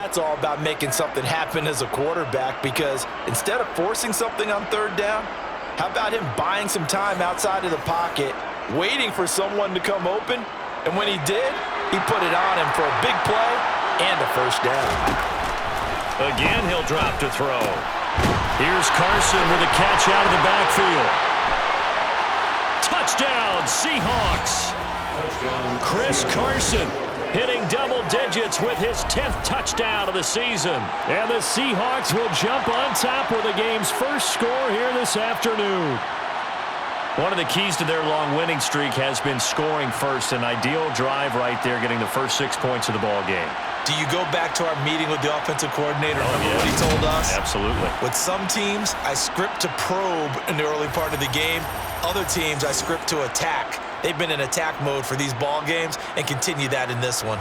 That's all about making something happen as a quarterback, because instead of forcing something on third down, how about him buying some time outside of the pocket, waiting for someone to come open, and when he did, he put it on him for a big play and a first down. Again, he'll drop to throw. Here's Carson with a catch out of the backfield. Touchdown, Seahawks. Chris Carson hitting double digits with his 10th touchdown of the season. And the Seahawks will jump on top with the game's first score here this afternoon. One of the keys to their long winning streak has been scoring first. An ideal drive right there, getting the first 6 points of the ball game. Do you go back to our meeting with the offensive coordinator? Remember what he told us? Absolutely. With some teams, I script to probe in the early part of the game. Other teams, I script to attack. They've been in attack mode for these ball games and continue that in this one.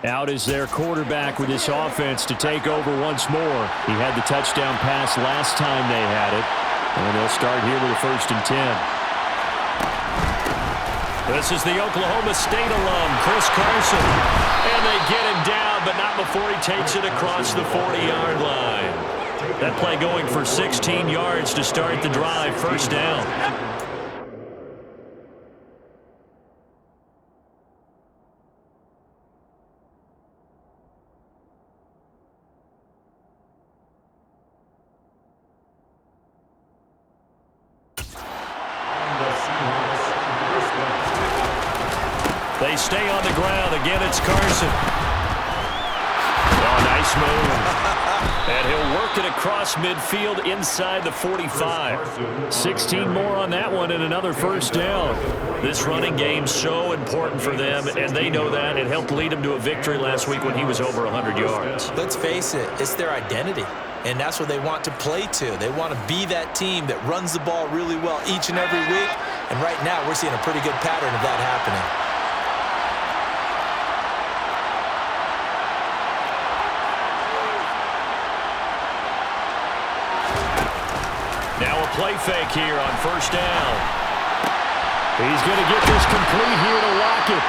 Out is their quarterback with this offense to take over once more. He had the touchdown pass last time they had it. And they'll start here with a 1st and 10. This is the Oklahoma State alum, Chris Carson. And they get him down, but not before he takes it across the 40-yard line. That play going for 16 yards to start the drive, 1st down. They stay on the ground. Again, it's Carson. Oh, nice move. And he'll work it across midfield inside the 45. 16 more on that one and another 1st down. This running game's so important for them, and they know that. It helped lead them to a victory last week when he was over 100 yards. Let's face it, it's their identity, and that's what they want to play to. They want to be that team that runs the ball really well each and every week, and right now we're seeing a pretty good pattern of that happening. Now a play fake here on 1st down. He's going to get this complete here to Lockett.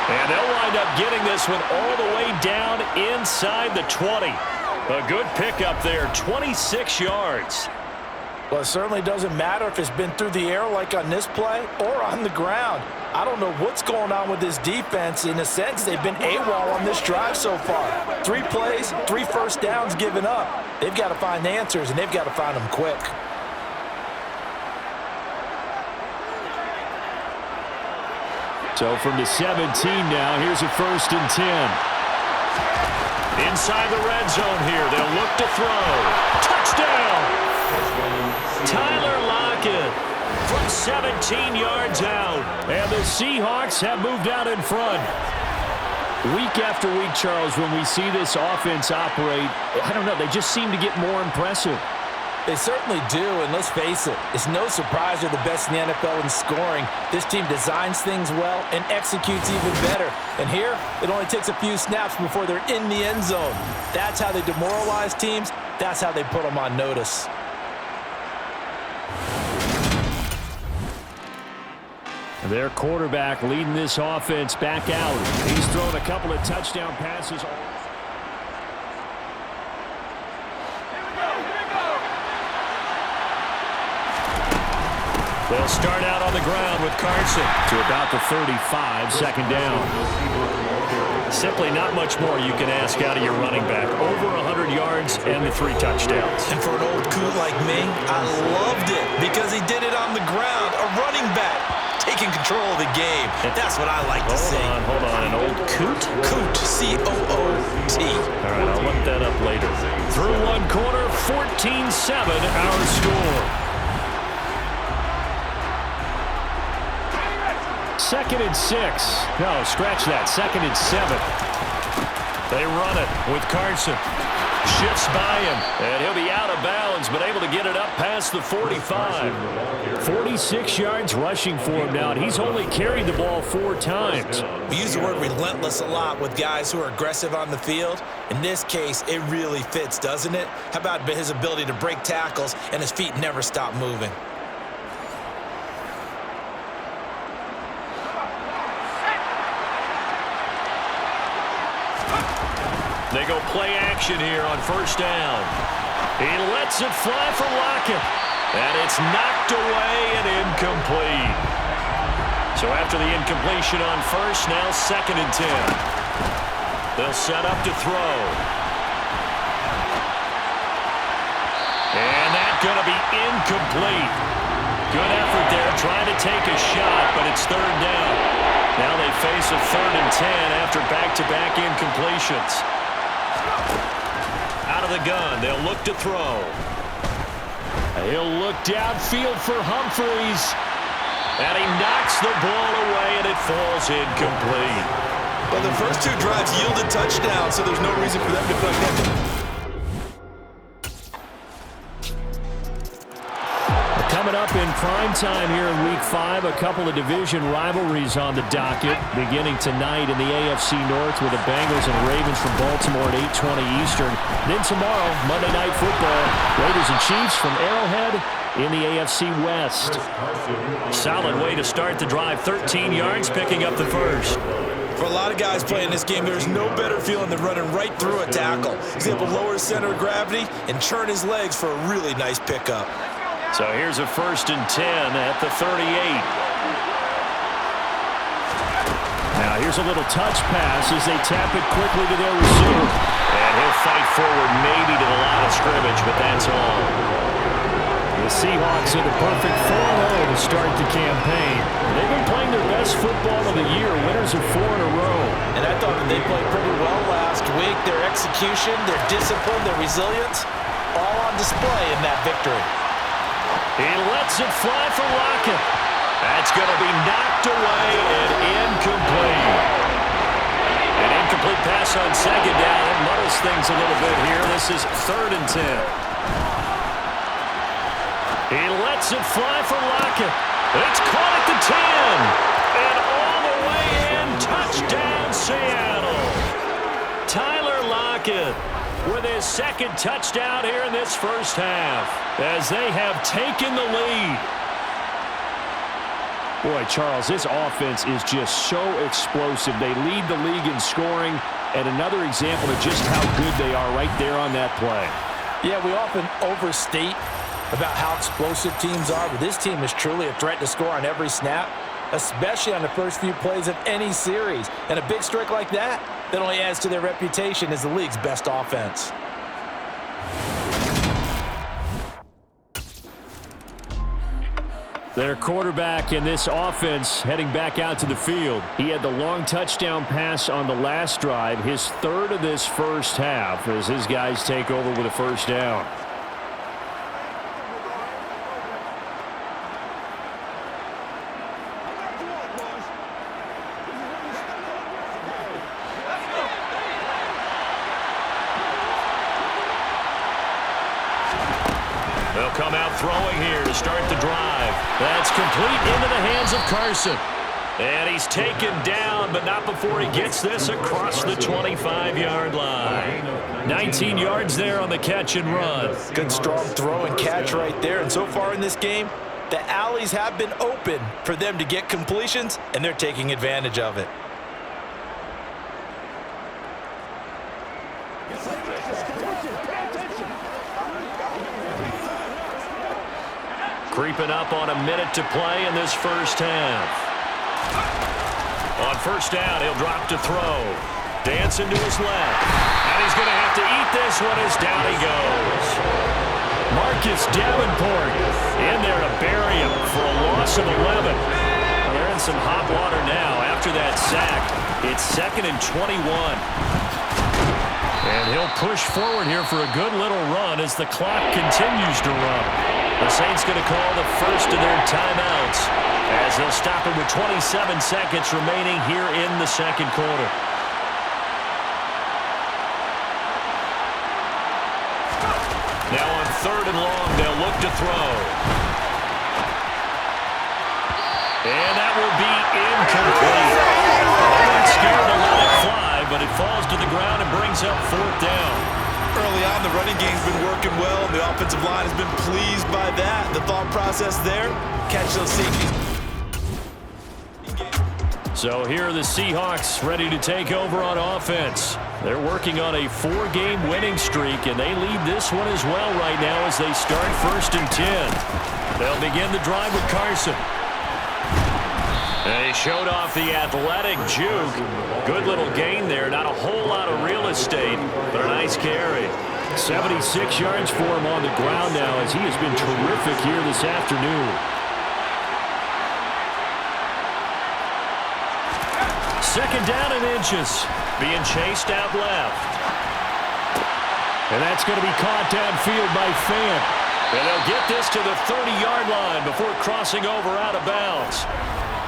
And they'll wind up getting this one all the way down inside the 20. A good pickup there, 26 yards. Well, it certainly doesn't matter if it's been through the air like on this play or on the ground. I don't know what's going on with this defense. In a sense, they've been AWOL on this drive so far. 3 plays, 3 first downs given up. They've got to find answers, and they've got to find them quick. So from the 17 now, here's a 1st and 10. Inside the red zone here, they'll look to throw. Touchdown! Tyler Lockett. from 17 yards out. And the Seahawks have moved out in front. Week after week, Charles, when we see this offense operate, I don't know, they just seem to get more impressive. They certainly do, and let's face it, it's no surprise they're the best in the NFL in scoring. This team designs things well and executes even better. And here, it only takes a few snaps before they're in the end zone. That's how they demoralize teams. That's how they put them on notice. Their quarterback leading this offense back out. He's thrown a couple of touchdown passes. They'll start out on the ground with Carson to about the 35, second down. Simply not much more you can ask out of your running back. Over 100 yards and the 3 touchdowns. And for an old coot like me, I loved it because he did it on the ground. A running back taking control of the game. That's what I like to see. Hold on. An old coot? Coot, C-O-O-T. All right, I'll look that up later. Through one quarter, 14-7 our score. Second and 6. No, scratch that. Second and 7. They run it with Carson. Shifts by him, and he'll be out of bounds, but able to get it up past the 45. 46 yards rushing for him now, and he's only carried the ball 4 times. We use the word relentless a lot with guys who are aggressive on the field. In this case, it really fits, doesn't it? How about his ability to break tackles, and his feet never stop moving? They go play action here on first down. He lets it fly for Lockett. And it's knocked away and incomplete. So after the incompletion on first, now second and 10. They'll set up to throw. And that's going to be incomplete. Good effort there, trying to take a shot, but it's third down. Now they face a third and 10 after back-to-back incompletions. Out of the gun, they'll look to throw. He'll look downfield for Humphreys. And he knocks the ball away, and it falls incomplete. Well, the first 2 drives yielded touchdowns, so there's no reason for them to put that. Coming up in prime time here in Week 5, a couple of division rivalries on the docket, beginning tonight in the AFC North with the Bengals and Ravens from Baltimore at 8:20 Eastern. Then tomorrow, Monday Night Football, Raiders and Chiefs from Arrowhead in the AFC West. Solid way to start the drive, 13 yards, picking up the first. For a lot of guys playing this game, there's no better feeling than running right through a tackle. He's able to lower his center of gravity and churn his legs for a really nice pickup. So here's a first and 10 at the 38. Now here's a little touch pass as they tap it quickly to their receiver. And he'll fight forward maybe to the line of scrimmage, but that's all. The Seahawks are the perfect 4-0 to start the campaign. They've been playing their best football of the year, winners of 4 in a row. And I thought that they played pretty well last week. Their execution, their discipline, their resilience, all on display in that victory. He lets it fly for Lockett. That's going to be knocked away and incomplete. An incomplete pass on second down. It muddles things a little bit here. This is third and 10. He lets it fly for Lockett. It's caught at the 10. And all the way in. Touchdown, Seattle. Tyler Lockett with his second touchdown here in this first half as they have taken the lead. Boy, Charles, this offense is just so explosive. They lead the league in scoring, and another example of just how good they are right there on that play. Yeah, we often overstate about how explosive teams are, but this team is truly a threat to score on every snap, especially on the first few plays of any series. And a big streak like that only adds to their reputation as the league's best offense. Their quarterback in this offense heading back out to the field. He had the long touchdown pass on the last drive, his third of this first half, as his guys take over with a first down. come out throwing here to start the drive. That's complete into the hands of Carson. And he's taken down, but not before he gets this across the 25-yard line. 19 yards there on the catch and run. Good strong throw and catch right there. And so far in this game, the alleys have been open for them to get completions, and they're taking advantage of it. Creeping up on a minute to play in this first half. On first down, he'll drop to throw. Dancing to his left. And he's going to have to eat this one as down he goes. Marcus Davenport in there to bury him for a loss of 11. Well, they're in some hot water now after that sack. It's 2nd and 21. And he'll push forward here for a good little run as the clock continues to run. The Saints going to call the first of their timeouts as they'll stop it with 27 seconds remaining here in the second quarter. Now on 3rd and long, they'll look to throw. And that will be incomplete. They're not scared to let it fly, but it falls to the ground and brings up 4th down. Early on, the running game's been working well, and the offensive line has been pleased by that. The thought process there, catch those safeties. So here are the Seahawks ready to take over on offense. They're working on a 4-game winning streak, and they lead this one as well right now as they start 1st and 10. They'll begin the drive with Carson. And he showed off the athletic juke. Good little gain there. Not a whole lot of real estate, but a nice carry. 76 yards for him on the ground now as he has been terrific here this afternoon. 2nd down and inches. Being chased out left. And that's going to be caught downfield by Fant. And they'll get this to the 30-yard line before crossing over out of bounds.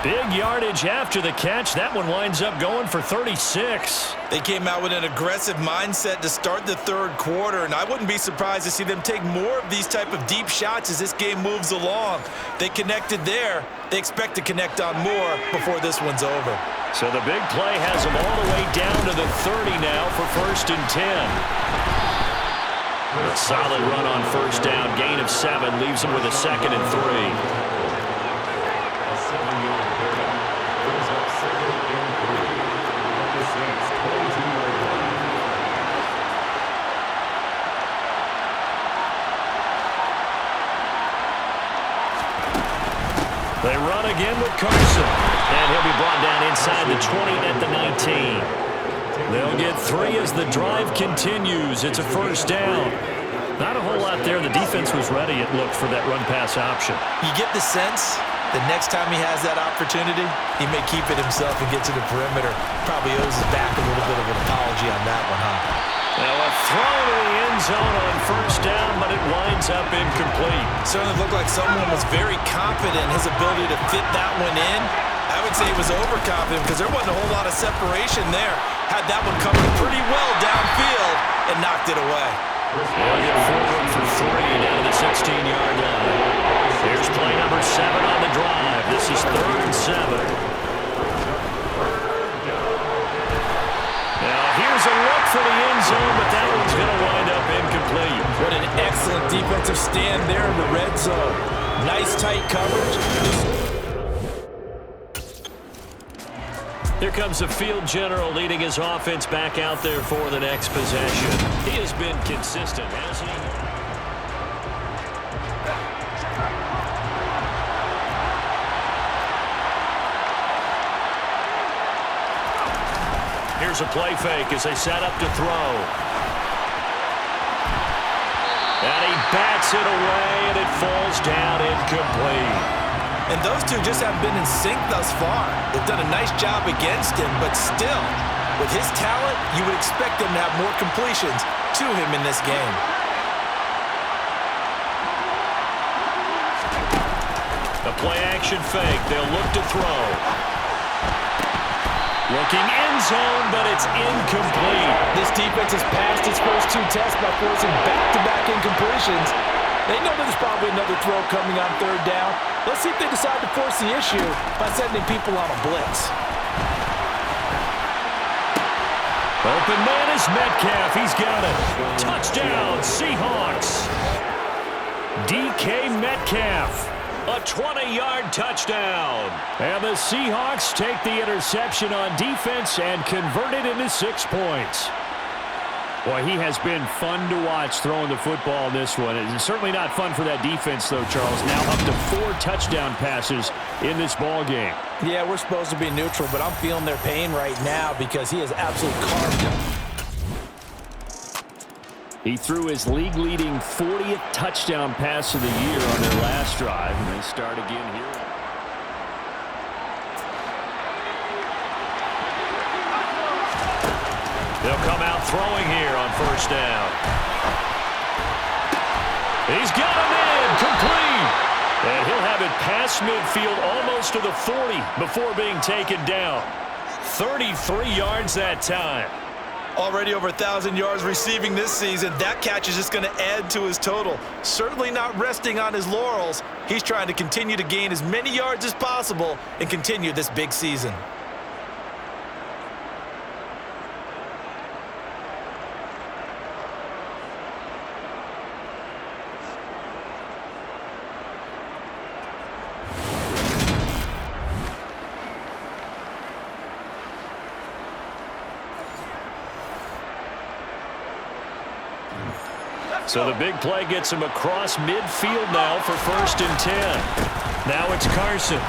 Big yardage after the catch. That one winds up going for 36. They came out with an aggressive mindset to start the 3rd quarter, and I wouldn't be surprised to see them take more of these type of deep shots as this game moves along. They connected there. They expect to connect on more before this one's over. So the big play has them all the way down to the 30 now for 1st and 10. A solid run on 1st down. Gain of 7 leaves them with a 2nd and 3. They run again with Carson. And he'll be brought down inside the 20 at the 19. They'll get 3 as the drive continues. It's a 1st down. Not a whole lot there. The defense was ready, it looked, for that run-pass option. You get the sense the next time he has that opportunity, he may keep it himself and get to the perimeter. Probably owes his back a little bit of an apology on that one, huh? Now a throw to the end zone on 1st down, but it winds up incomplete. Certainly looked like someone was very confident in his ability to fit that one in. I would say he was overconfident because there wasn't a whole lot of separation there. Had that one coming pretty well downfield and knocked it away. They'll get forward for 3 down to the 16-yard line. Here's play number 7 on the drive. This is 3rd and 7. Now here's a look for the end zone, but that one's going to wind up incomplete. What an excellent defensive stand there in the red zone. Nice tight coverage. Here comes the field general leading his offense back out there for the next possession. He has been consistent, hasn't he? Here's a play fake as they set up to throw. And he bats it away, and it falls down incomplete. And those two just haven't been in sync thus far. They've done a nice job against him, but still, with his talent, you would expect them to have more completions to him in this game. A play-action fake. They'll look to throw. Looking end zone, but it's incomplete. This defense has passed its first 2 tests by forcing back-to-back incompletions. They know there's probably another throw coming on third down. Let's see if they decide to force the issue by sending people on a blitz. Open man is Metcalf. He's got it. Touchdown, Seahawks. DK Metcalf. A 20-yard touchdown. And the Seahawks take the interception on defense and convert it into 6 points. Boy, he has been fun to watch throwing the football in this one. It's certainly not fun for that defense, though, Charles. Now up to 4 touchdown passes in this ball game. Yeah, we're supposed to be neutral, but I'm feeling their pain right now because he has absolutely carved them. He threw his league-leading 40th touchdown pass of the year on their last drive, and they start again here. They'll come out throwing here on first down. He's got him in, complete. And he'll have it past midfield almost to the 40 before being taken down. 33 yards that time. Already over 1,000 yards receiving this season. That catch is just going to add to his total. Certainly not resting on his laurels. He's trying to continue to gain as many yards as possible and continue this big season. So the big play gets him across midfield now for 1st and 10. Now it's Carson.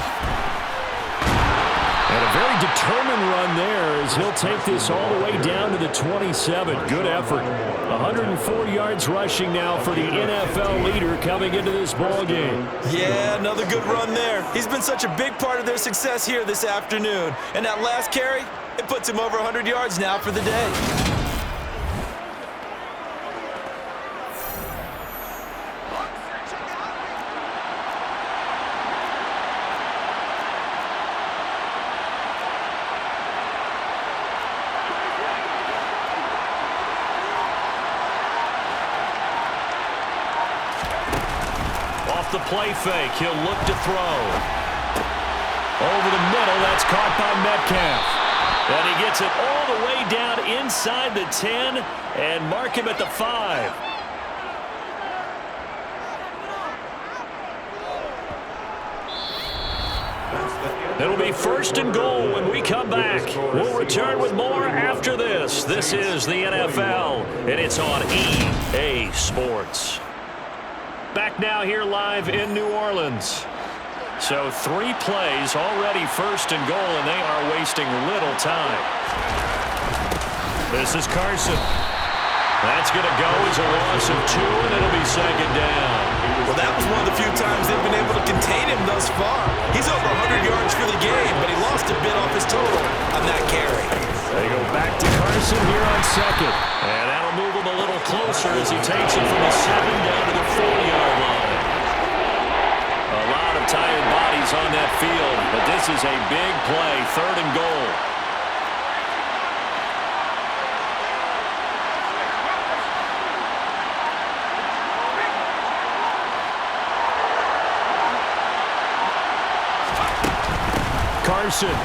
And a very determined run there as he'll take this all the way down to the 27. Good effort. 104 yards rushing now for the NFL leader coming into this ball game. Yeah, another good run there. He's been such a big part of their success here this afternoon. And that last carry, it puts him over 100 yards now for the day. The play fake. He'll look to throw. Over the middle. That's caught by Metcalf. And he gets it all the way down inside the 10 and mark him at the 5. It'll be 1st and goal when we come back. We'll return with more after this. This is the NFL, and it's on EA Sports. Back now here live in New Orleans. So 3 plays already 1st and goal, and they are wasting little time. This is Carson. That's going to go as a loss of 2, and it'll be 2nd down. Well, that was one of the few times they've been able to contain him thus far. He's over 100 yards for the game, but he lost a bit off his total on that carry. They go back to Carson here on 2nd. And that'll move him a little closer as he takes it from the 7 down to the 4-yard line. A lot of tired bodies on that field, but this is a big play, 3rd and goal. Carson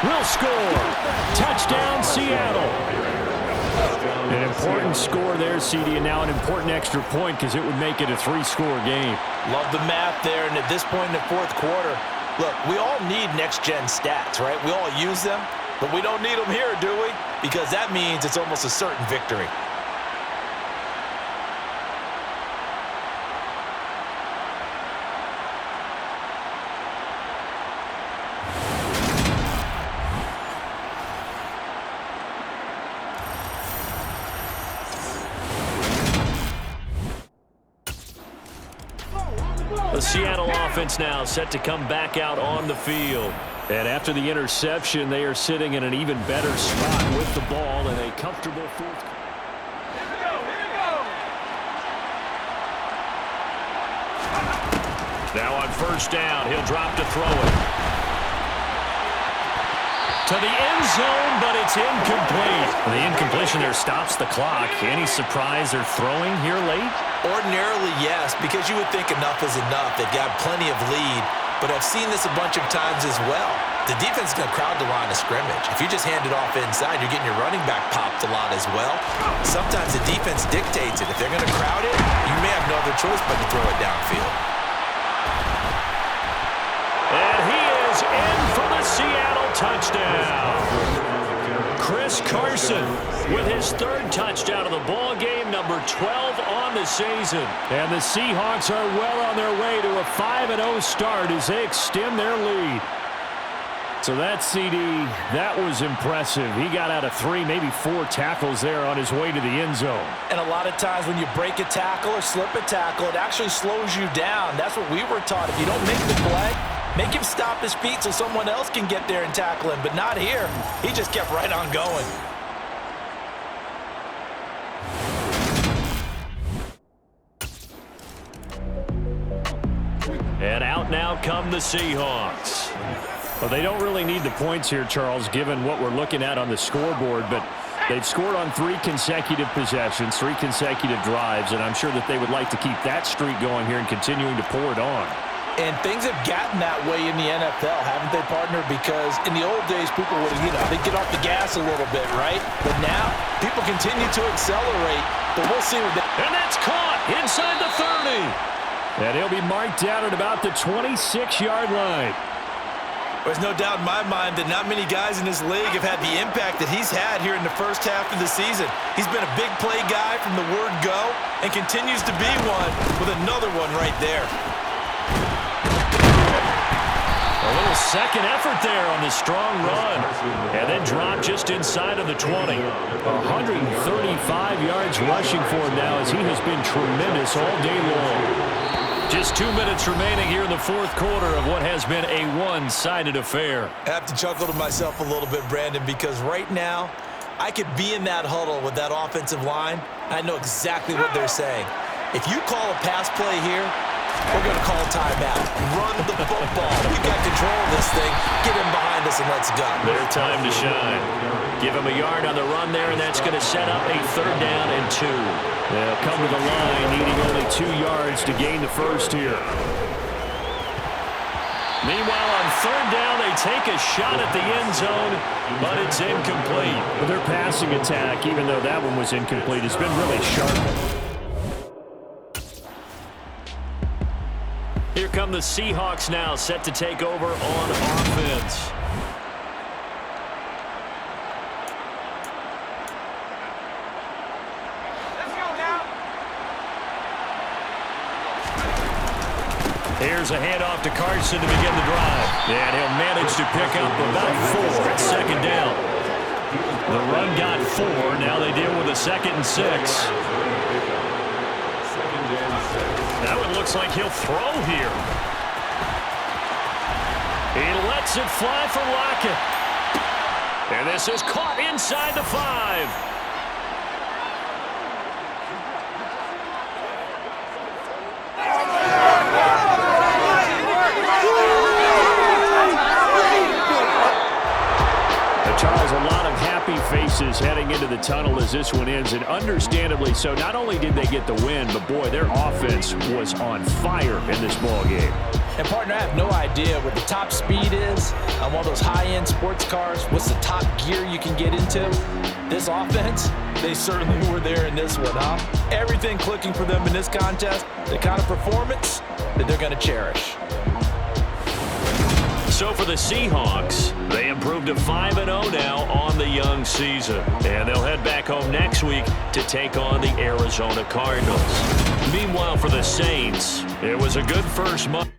will score. Touchdown, Seattle. An important score there, CD, and now an important extra point because it would make it a 3-score game. Love the math there, and at this point in the 4th quarter, look, we all need next-gen stats, right? We all use them, but we don't need them here, do we? Because that means it's almost a certain victory. The Seattle offense now set to come back out on the field. And after the interception, they are sitting in an even better spot with the ball in a comfortable 4th. Now on 1st down, he'll drop to throw it. To the end zone, but it's incomplete. The incompletion there stops the clock. Any surprise they're throwing here late? Ordinarily, yes, because you would think enough is enough. They've got plenty of lead, but I've seen this a bunch of times as well. The defense is going to crowd the line of scrimmage. If you just hand it off inside, you're getting your running back popped a lot as well. Sometimes the defense dictates it. If they're going to crowd it, you may have no other choice but to throw it downfield. And he is in for the Seattle touchdown. Chris Carson with his third touchdown of the ball game, number 12 on the season. And the Seahawks are well on their way to a 5-0 start as they extend their lead. So that CD, that was impressive. He got out of 3, maybe 4 tackles there on his way to the end zone. And a lot of times when you break a tackle or slip a tackle, it actually slows you down. That's what we were taught. If you don't make the play, make him stop his feet so someone else can get there and tackle him. But not here. He just kept right on going. And out now come the Seahawks. Well, they don't really need the points here, Charles, given what we're looking at on the scoreboard. But they've scored on 3 consecutive possessions, 3 consecutive drives. And I'm sure that they would like to keep that streak going here and continuing to pour it on. And things have gotten that way in the NFL, haven't they, partner? Because in the old days, people would, they'd get off the gas a little bit, right? But now, people continue to accelerate. But we'll see what And that's caught inside the 30. And he'll be marked down at about the 26-yard line. There's no doubt in my mind that not many guys in this league have had the impact that he's had here in the first half of the season. He's been a big play guy from the word go and continues to be one with another one right there. A little second effort there on the strong run. And then dropped just inside of the 20. 135 yards rushing for him now as he has been tremendous all day long. Just 2 minutes remaining here in the fourth quarter of what has been a one-sided affair. I have to chuckle to myself a little bit, Brandon, because right now I could be in that huddle with that offensive line. I know exactly what they're saying. If you call a pass play here, we're going to call timeout. Run the football. We've got control of this thing. Get him behind us and let's go. Their time to shine. Give him a yard on the run there, and that's going to set up a 3rd down and 2. They'll come to the line, needing only 2 yards to gain the first here. Meanwhile, on 3rd down, they take a shot at the end zone, but it's incomplete. Their passing attack, even though that one was incomplete, has been really sharp. Here come the Seahawks now, set to take over on offense. Let's go now. Here's a handoff to Carson to begin the drive. And he'll manage to pick up about 4 at 2nd down. The run got 4. Now they deal with a 2nd and 6. Now it looks like he'll throw here. He lets it fly for Lockett. And this is caught inside the 5. Charles, a lot of happy faces heading into the tunnel as this one ends, and understandably so. Not only did they get the win, but boy, their offense was on fire in this ball game. And partner, I have no idea what the top speed is on one of those high-end sports cars. What's the top gear you can get into? This offense, they certainly were there in this one, huh? Everything clicking for them in this contest, the kind of performance that they're going to cherish. So for the Seahawks, they improved to 5-0 now on the young season. And they'll head back home next week to take on the Arizona Cardinals. Meanwhile, for the Saints, it was a good first month.